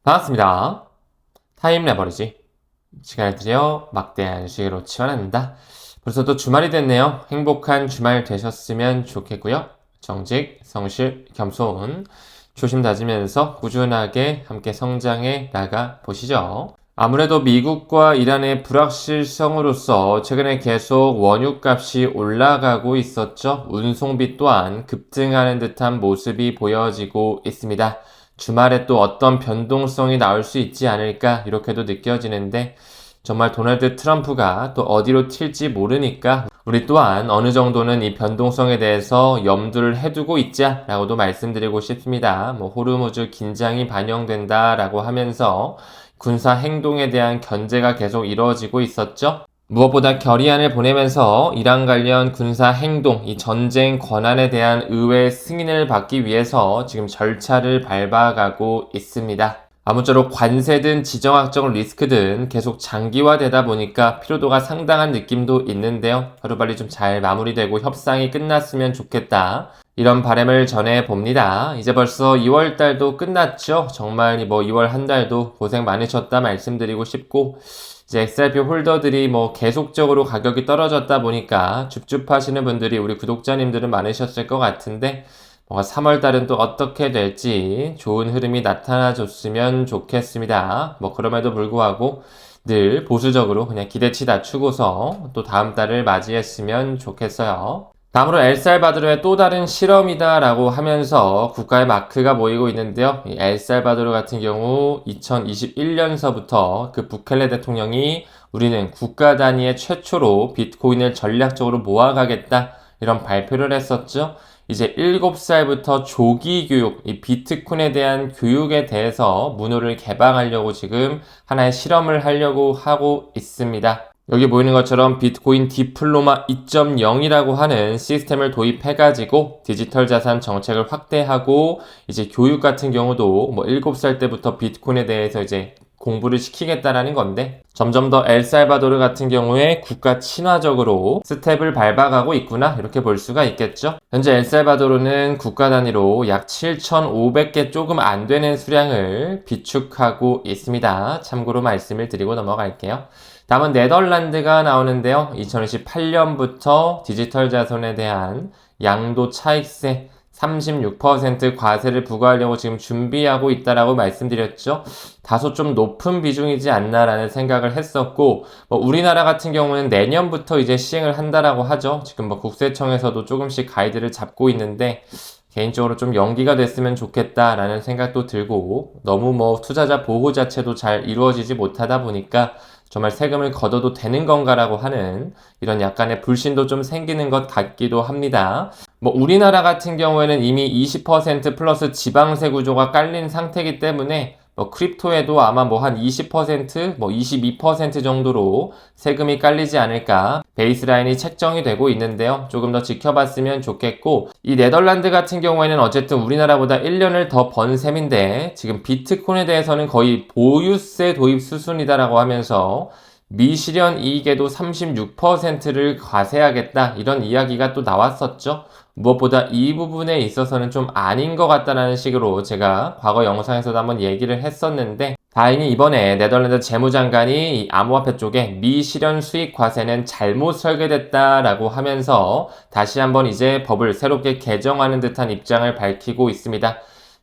반갑습니다. 타임 레버리지 시간을 들여 막대한 수익으로 치환합니다. 벌써 또 주말이 됐네요. 행복한 주말 되셨으면 좋겠고요. 정직, 성실, 겸손, 조심 다지면서 꾸준하게 함께 성장해 나가 보시죠. 아무래도 미국과 이란의 불확실성으로서 최근에 계속 원유값이 올라가고 있었죠. 운송비 또한 급등하는 듯한 모습이 보여지고 있습니다. 주말에 또 어떤 변동성이 나올 수 있지 않을까 이렇게도 느껴지는데 정말 도널드 트럼프가 또 어디로 튈지 모르니까 우리 또한 어느 정도는 이 변동성에 대해서 염두를 해두고 있자라고도 말씀드리고 싶습니다. 호르무즈 긴장이 반영된다라고 하면서 군사 행동에 대한 견제가 계속 이루어지고 있었죠. 무엇보다 결의안을 보내면서 이란 관련 군사 행동, 이 전쟁 권한에 대한 의회 승인을 받기 위해서 지금 절차를 밟아가고 있습니다. 아무쪼록 관세든 지정학적 리스크든 계속 장기화되다 보니까 피로도가 상당한 느낌도 있는데요. 하루빨리 좀 잘 마무리되고 협상이 끝났으면 좋겠다. 이런 바람을 전해 봅니다. 이제 벌써 2월달도 끝났죠. 정말 2월 한 달도 고생 많으셨다 말씀드리고 싶고 이제 XRP 홀더들이 계속적으로 가격이 떨어졌다 보니까 줍줍하시는 분들이 우리 구독자님들은 많으셨을 것 같은데 3월달은 또 어떻게 될지 좋은 흐름이 나타나줬으면 좋겠습니다. 그럼에도 불구하고 늘 보수적으로 그냥 기대치 낮추고서 또 다음 달을 맞이했으면 좋겠어요. 다음으로 엘살바도르의 또 다른 실험이다 라고 하면서 국가의 마크가 모이고 있는데요. 이 엘살바도르 같은 경우 2021년서부터 그 부켈레 대통령이 우리는 국가 단위의 최초로 비트코인을 전략적으로 모아가겠다 이런 발표를 했었죠. 이제 7살부터 조기 교육, 이 비트코인에 대한 교육에 대해서 문호를 개방하려고 지금 하나의 실험을 하려고 하고 있습니다. 여기 보이는 것처럼 비트코인 디플로마 2.0이라고 하는 시스템을 도입해가지고 디지털 자산 정책을 확대하고 이제 교육 같은 경우도 7살 때부터 비트코인에 대해서 이제 공부를 시키겠다라는 건데 점점 더 엘살바도르 같은 경우에 국가 친화적으로 스텝을 밟아가고 있구나 이렇게 볼 수가 있겠죠. 현재 엘살바도르는 국가 단위로 약 7,500개 조금 안 되는 수량을 비축하고 있습니다. 참고로 말씀을 드리고 넘어갈게요. 다음은 네덜란드가 나오는데요. 2028년부터 디지털 자산에 대한 양도 차익세 36% 과세를 부과하려고 지금 준비하고 있다라고 말씀드렸죠. 다소 좀 높은 비중이지 않나라는 생각을 했었고, 우리나라 같은 경우는 내년부터 이제 시행을 한다라고 하죠. 지금 국세청에서도 조금씩 가이드를 잡고 있는데, 개인적으로 좀 연기가 됐으면 좋겠다라는 생각도 들고, 너무 투자자 보호 자체도 잘 이루어지지 못하다 보니까 정말 세금을 걷어도 되는 건가라고 하는 이런 약간의 불신도 좀 생기는 것 같기도 합니다. 우리나라 같은 경우에는 이미 20% 플러스 지방세 구조가 깔린 상태이기 때문에 크립토에도 아마 한 20%, 22% 정도로 세금이 깔리지 않을까 베이스라인이 책정이 되고 있는데요. 조금 더 지켜봤으면 좋겠고 이 네덜란드 같은 경우에는 어쨌든 우리나라보다 1년을 더 번 셈인데 지금 비트코인에 대해서는 거의 보유세 도입 수순이다라고 하면서 미실현 이익에도 36%를 과세하겠다 이런 이야기가 또 나왔었죠. 무엇보다 이 부분에 있어서는 좀 아닌 것 같다라는 식으로 제가 과거 영상에서도 한번 얘기를 했었는데 다행히 이번에 네덜란드 재무장관이 이 암호화폐 쪽에 미실현 수익 과세는 잘못 설계됐다라고 하면서 다시 한번 이제 법을 새롭게 개정하는 듯한 입장을 밝히고 있습니다.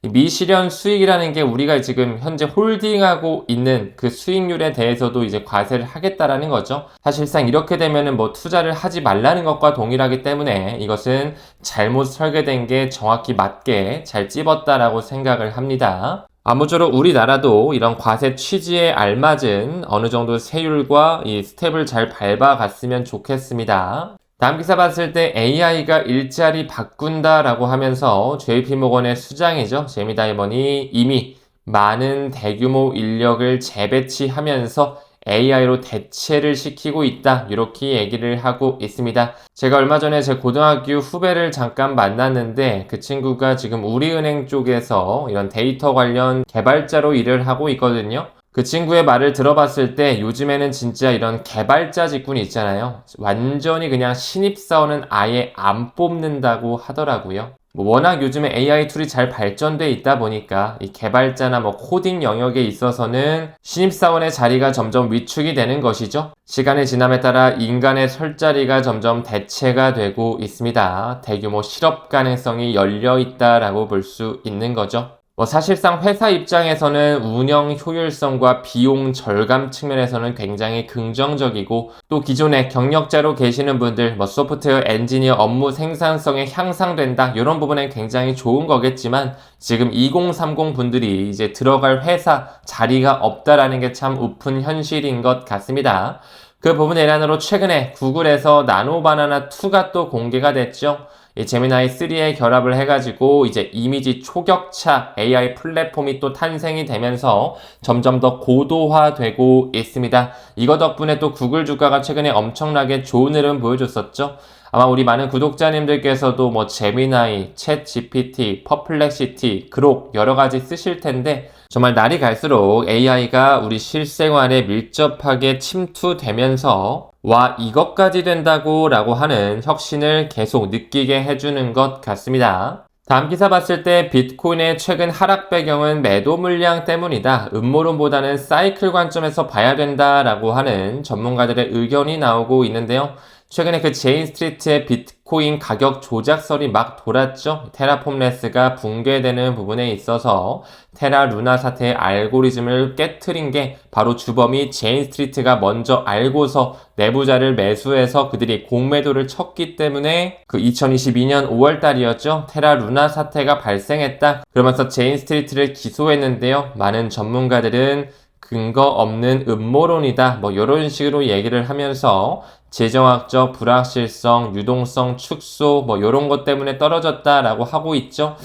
미실현 수익이라는 게 우리가 지금 현재 홀딩하고 있는 그 수익률에 대해서도 이제 과세를 하겠다라는 거죠. 사실상 이렇게 되면은 투자를 하지 말라는 것과 동일하기 때문에 이것은 잘못 설계된 게 정확히 맞게 잘 찝었다라고 생각을 합니다. 아무쪼록 우리나라도 이런 과세 취지에 알맞은 어느 정도 세율과 이 스텝을 잘 밟아갔으면 좋겠습니다. 다음 기사 봤을 때 AI가 일자리 바꾼다라고 하면서 JP모건의 수장이죠. 제미 다이먼이 이미 많은 대규모 인력을 재배치하면서 AI로 대체를 시키고 있다. 이렇게 얘기를 하고 있습니다. 제가 얼마 전에 제 고등학교 후배를 잠깐 만났는데 그 친구가 지금 우리은행 쪽에서 이런 데이터 관련 개발자로 일을 하고 있거든요. 그 친구의 말을 들어봤을 때 요즘에는 진짜 이런 개발자 직군이 있잖아요. 완전히 그냥 신입사원은 아예 안 뽑는다고 하더라고요. 뭐 워낙 요즘에 AI 툴이 잘 발전돼 있다 보니까 이 개발자나 뭐 코딩 영역에 있어서는 신입사원의 자리가 점점 위축이 되는 것이죠. 시간의 지남에 따라 인간의 설 자리가 점점 대체가 되고 있습니다. 대규모 실업 가능성이 열려 있다라고 볼 수 있는 거죠. 뭐 사실상 회사 입장에서는 운영 효율성과 비용 절감 측면에서는 굉장히 긍정적이고, 또 기존에 경력자로 계시는 분들 뭐 소프트웨어 엔지니어 업무 생산성이 향상된다 이런 부분엔 굉장히 좋은 거겠지만, 지금 2030 분들이 이제 들어갈 회사 자리가 없다라는 게 참 우픈 현실인 것 같습니다. 그 부분 일환으로 최근에 구글에서 나노 바나나 2가 또 공개가 됐죠. 이 제미나이 3에 결합을 해가지고 이제 이미지 초격차 AI 플랫폼이 또 탄생이 되면서 점점 더 고도화되고 있습니다. 이거 덕분에 또 구글 주가가 최근에 엄청나게 좋은 흐름 보여줬었죠. 아마 우리 많은 구독자님들께서도 뭐 제미나이, 챗 GPT, 퍼플렉시티, 그록 여러 가지 쓰실 텐데, 정말 날이 갈수록 AI가 우리 실생활에 밀접하게 침투되면서 와, 이것까지 된다고 라고 하는 혁신을 계속 느끼게 해주는 것 같습니다. 다음 기사 봤을 때 비트코인의 최근 하락 배경은 매도 물량 때문이다. 음모론보다는 사이클 관점에서 봐야 된다라고 하는 전문가들의 의견이 나오고 있는데요. 최근에 그 제인 스트리트의 비트코인 가격 조작설이 막 돌았죠. 테라폼레스가 붕괴되는 부분에 있어서 테라 루나 사태의 알고리즘을 깨트린 게 바로 주범이 제인 스트리트가 먼저 알고서 내부자를 매수해서 그들이 공매도를 쳤기 때문에 그 2022년 5월 달이었죠. 테라 루나 사태가 발생했다. 그러면서 제인 스트리트를 기소했는데요. 많은 전문가들은 근거 없는 음모론이다. 뭐 이런 식으로 얘기를 하면서 재정학적 불확실성, 유동성 축소 뭐 이런 것 때문에 떨어졌다라고 하고 있죠.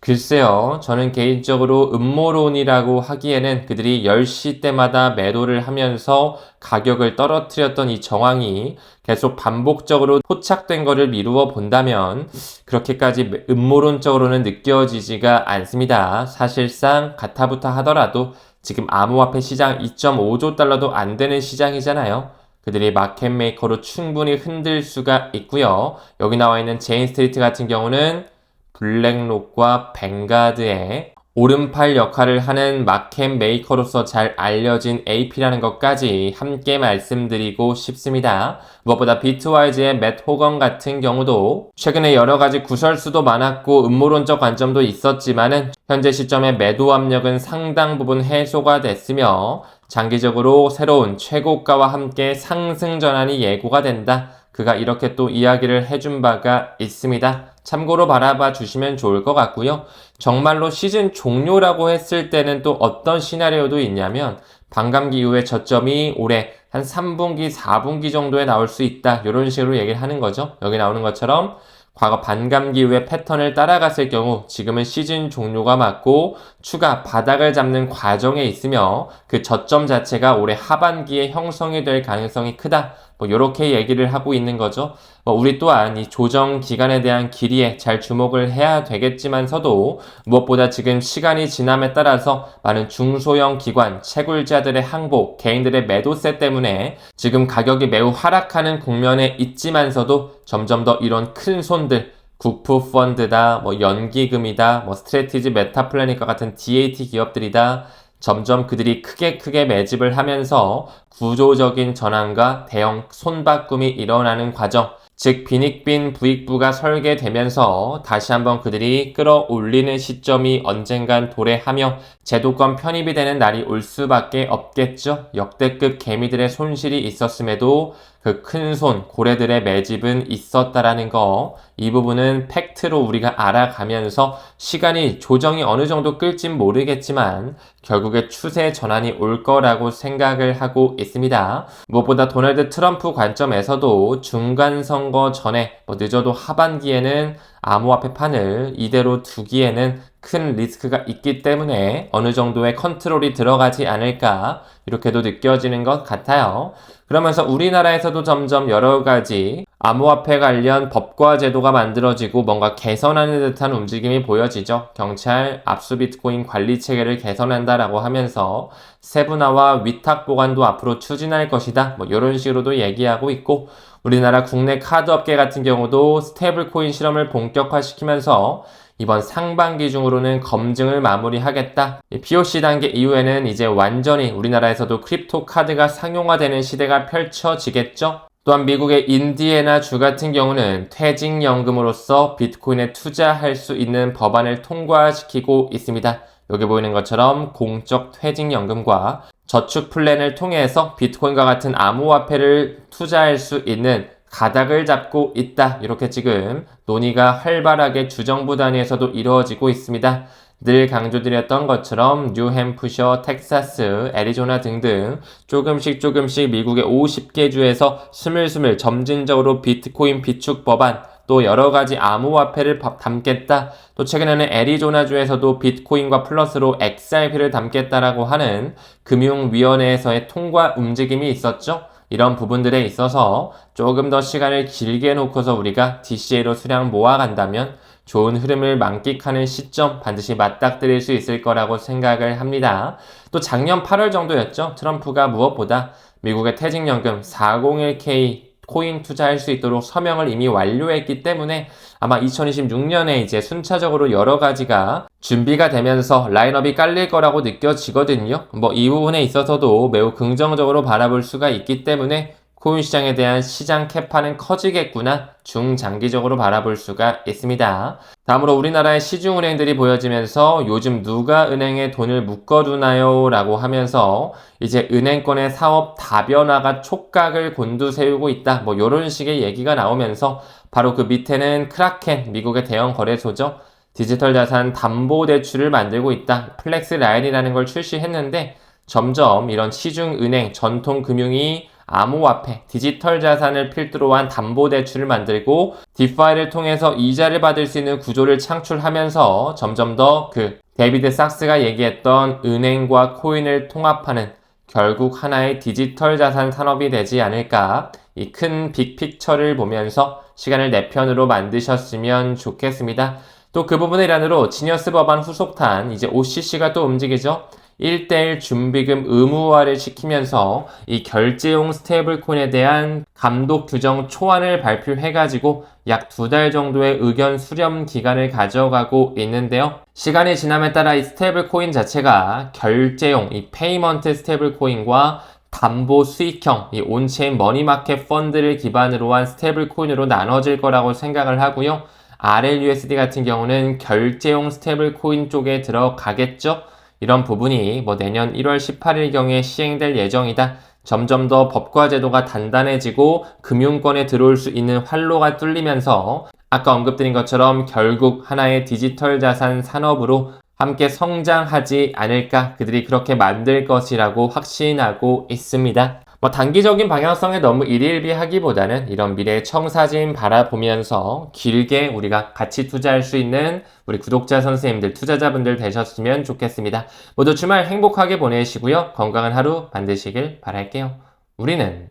글쎄요. 저는 개인적으로 음모론이라고 하기에는 그들이 10시 때마다 매도를 하면서 가격을 떨어뜨렸던 이 정황이 계속 반복적으로 포착된 거를 미루어 본다면 그렇게까지 음모론적으로는 느껴지지가 않습니다. 사실상 가타부타 하더라도 지금 암호화폐 시장 2.5조 달러도 안 되는 시장이잖아요. 그들이 마켓 메이커로 충분히 흔들 수가 있고요. 여기 나와 있는 제인 스트리트 같은 경우는 블랙록과 뱅가드의 오른팔 역할을 하는 마켓 메이커로서 잘 알려진 AP라는 것까지 함께 말씀드리고 싶습니다. 무엇보다 비트와이즈의 맷 호건 같은 경우도 최근에 여러 가지 구설수도 많았고 음모론적 관점도 있었지만은 현재 시점에 매도 압력은 상당 부분 해소가 됐으며 장기적으로 새로운 최고가와 함께 상승 전환이 예고가 된다. 그가 이렇게 또 이야기를 해준 바가 있습니다. 참고로 바라봐 주시면 좋을 것 같고요. 정말로 시즌 종료라고 했을 때는 또 어떤 시나리오도 있냐면 반감기 이후에 저점이 올해 한 3분기, 4분기 정도에 나올 수 있다. 이런 식으로 얘기를 하는 거죠. 여기 나오는 것처럼 과거 반감기 이후의 패턴을 따라갔을 경우 지금은 시즌 종료가 맞고 추가 바닥을 잡는 과정에 있으며 그 저점 자체가 올해 하반기에 형성이 될 가능성이 크다. 뭐 이렇게 얘기를 하고 있는 거죠. 우리 또한 이 조정 기간에 대한 길이에 잘 주목을 해야 되겠지만서도 무엇보다 지금 시간이 지남에 따라서 많은 중소형 기관, 채굴자들의 항복, 개인들의 매도세 때문에 지금 가격이 매우 하락하는 국면에 있지만서도 점점 더 이런 큰 손들, 국프 펀드다, 뭐 연기금이다, 뭐 스트래티지 메타플래닝과 같은 DAT 기업들이다. 점점 그들이 크게 매집을 하면서 구조적인 전환과 대형 손바꿈이 일어나는 과정, 즉 빈익빈 부익부가 설계되면서 다시 한번 그들이 끌어올리는 시점이 언젠간 도래하며 제도권 편입이 되는 날이 올 수밖에 없겠죠. 역대급 개미들의 손실이 있었음에도 그 큰 손, 고래들의 매집은 있었다라는 거, 이 부분은 팩트로 우리가 알아가면서 시간이 조정이 어느 정도 끌진 모르겠지만 결국에 추세 전환이 올 거라고 생각을 하고 있습니다. 무엇보다 도널드 트럼프 관점에서도 중간 선거 전에 늦어도 하반기에는 암호화폐 판을 이대로 두기에는 큰 리스크가 있기 때문에 어느 정도의 컨트롤이 들어가지 않을까 이렇게도 느껴지는 것 같아요. 그러면서 우리나라에서도 점점 여러 가지 암호화폐 관련 법과 제도가 만들어지고 뭔가 개선하는 듯한 움직임이 보여지죠. 경찰 압수 비트코인 관리 체계를 개선한다라고 하면서 세분화와 위탁 보관도 앞으로 추진할 것이다. 뭐 이런 식으로도 얘기하고 있고 우리나라 국내 카드 업계 같은 경우도 스테이블 코인 실험을 본격화시키면서 이번 상반기 중으로는 검증을 마무리하겠다. POC 단계 이후에는 이제 완전히 우리나라에서도 크립토 카드가 상용화되는 시대가 펼쳐지겠죠. 또한 미국의 인디애나 주 같은 경우는 퇴직연금으로서 비트코인에 투자할 수 있는 법안을 통과시키고 있습니다. 여기 보이는 것처럼 공적 퇴직연금과 저축 플랜을 통해서 비트코인과 같은 암호화폐를 투자할 수 있는 가닥을 잡고 있다. 이렇게 지금 논의가 활발하게 주정부 단위에서도 이루어지고 있습니다. 늘 강조드렸던 것처럼 뉴햄프셔, 텍사스, 애리조나 등등 조금씩 미국의 50개 주에서 스물스물 점진적으로 비트코인 비축 법안 또 여러 가지 암호화폐를 담겠다. 또 최근에는 애리조나주에서도 비트코인과 플러스로 XRP를 담겠다라고 하는 금융위원회에서의 통과 움직임이 있었죠. 이런 부분들에 있어서 조금 더 시간을 길게 놓고서 우리가 DCA로 수량 모아간다면 좋은 흐름을 만끽하는 시점 반드시 맞닥뜨릴 수 있을 거라고 생각을 합니다. 또 작년 8월 정도였죠. 트럼프가 무엇보다 미국의 퇴직연금 401k 코인 투자할 수 있도록 서명을 이미 완료했기 때문에 아마 2026년에 이제 순차적으로 여러 가지가 준비가 되면서 라인업이 깔릴 거라고 느껴지거든요. 뭐 이 부분에 있어서도 매우 긍정적으로 바라볼 수가 있기 때문에 코인 시장에 대한 시장 캐파는 커지겠구나 중장기적으로 바라볼 수가 있습니다. 다음으로 우리나라의 시중은행들이 보여지면서 요즘 누가 은행에 돈을 묶어두나요? 라고 하면서 이제 은행권의 사업 다변화가 촉각을 곤두세우고 있다. 뭐 이런 식의 얘기가 나오면서 바로 그 밑에는 크라켄, 미국의 대형 거래소죠. 디지털 자산 담보 대출을 만들고 있다. 플렉스 라인이라는 걸 출시했는데 점점 이런 시중은행, 전통금융이 암호화폐, 디지털 자산을 필두로 한 담보대출을 만들고 디파이를 통해서 이자를 받을 수 있는 구조를 창출하면서 점점 더 그 데이비드 sak스가 얘기했던 은행과 코인을 통합하는 결국 하나의 디지털 자산 산업이 되지 않을까 이 큰 빅픽처를 보면서 시간을 내 편으로 만드셨으면 좋겠습니다. 또 그 부분의 일환으로 지니어스 법안 후속탄 이제 OCC가 또 움직이죠. 1대1 준비금 의무화를 시키면서 이 결제용 스테이블코인에 대한 감독 규정 초안을 발표해가지고 약 2달 정도의 의견 수렴 기간을 가져가고 있는데요. 시간이 지남에 따라 이 스테이블코인 자체가 결제용 이 페이먼트 스테이블코인과 담보 수익형 이 온체인 머니마켓 펀드를 기반으로 한 스테이블코인으로 나눠질 거라고 생각을 하고요. RLUSD 같은 경우는 결제용 스테이블코인 쪽에 들어가겠죠. 이런 부분이 뭐 내년 1월 18일경에 시행될 예정이다. 점점 더 법과 제도가 단단해지고 금융권에 들어올 수 있는 활로가 뚫리면서 아까 언급드린 것처럼 결국 하나의 디지털 자산 산업으로 함께 성장하지 않을까 그들이 그렇게 만들 것이라고 확신하고 있습니다. 뭐 단기적인 방향성에 너무 일희일비하기보다는 이런 미래의 청사진 바라보면서 길게 우리가 같이 투자할 수 있는 우리 구독자 선생님들, 투자자분들 되셨으면 좋겠습니다. 모두 주말 행복하게 보내시고요. 건강한 하루 만드시길 바랄게요. 우리는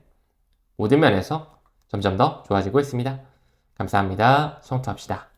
모든 면에서 점점 더 좋아지고 있습니다. 감사합니다. 성투합시다.